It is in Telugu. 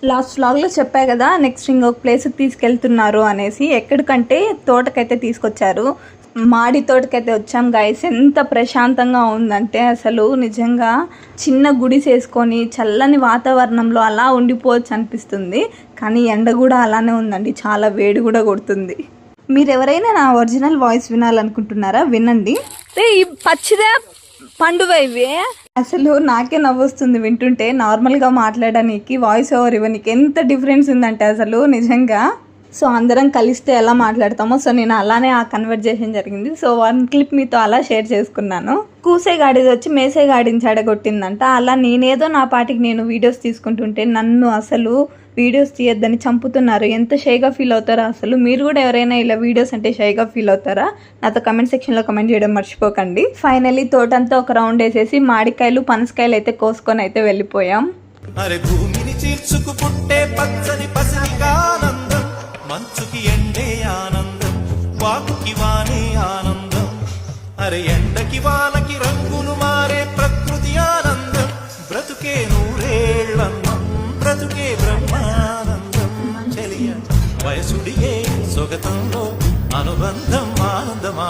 లాస్ట్ వ్లాగ్లో చెప్పా కదా నెక్స్ట్ ఇంకొక ప్లేస్కి తీసుకెళ్తున్నారు అనేసి. ఎక్కడికంటే తోటకైతే తీసుకొచ్చారు. మాడి తోటకైతే వచ్చాం గైస్. ఎంత ప్రశాంతంగా ఉందంటే అసలు నిజంగా చిన్న గుడి చేసుకొని చల్లని వాతావరణంలో అలా ఉండిపోవచ్చు అనిపిస్తుంది. కానీ ఎండ కూడా అలానే ఉందండి, చాలా వేడి కూడా కొడుతుంది. మీరు ఎవరైనా నా ఒరిజినల్ వాయిస్ వినాలనుకుంటున్నారా? వినండి. ఈ పచ్చిదే పండుగ ఇవి. అసలు నాకే నవ్వొస్తుంది వింటుంటే. నార్మల్గా మాట్లాడడానికి వాయిస్ ఓవర్ ఇవ్వడానికి ఎంత డిఫరెన్స్ ఉందంటే అసలు నిజంగా. సో అందరం కలిస్తే ఎలా మాట్లాడతామో సో నేను అలానే ఆ కన్వర్జేషన్ జరిగింది. సో వన్ క్లిప్ మీతో అలా షేర్ చేసుకున్నాను. కూసేగాడిది వచ్చి మేసేగాడిని చెడగొట్టిందంట. అలా నేనేదో నా పాటికి నేను వీడియోస్ తీసుకుంటుంటే నన్ను అసలు వీడియోస్ తీయొద్దని చంపుతున్నారు. ఎంత షైగా ఫీల్ అవుతారా అసలు. మీరు కూడా ఎవరైనా ఇలా వీడియోస్ అంటే షైగా ఫీల్ అవుతారా? నాతో కమెంట్ సెక్షన్లో కమెంట్ చేయడం మర్చిపోకండి. ఫైనల్లీ తోటంతా ఒక రౌండ్ వేసేసి మామిడికాయలు పనసకాయలు అయితే కోసుకొని అయితే వెళ్ళిపోయాం. అరే భూమిని చీల్చుకు పుట్టే పచ్చని పసిగా ఆనందం, మంచుకి ఎండే ఆనందం, వాకుకి వానే ఆనందం, అరే ఎండకి వానకి రంగులు మారే ప్రకృతి ఆనందం, బ్రతుకే నూరేళ్ళన్నం, బ్రతుకే బ్రహ్మానందం, చెలియ వయసుడియే సొగతంలో అనుబంధం ఆనందమా.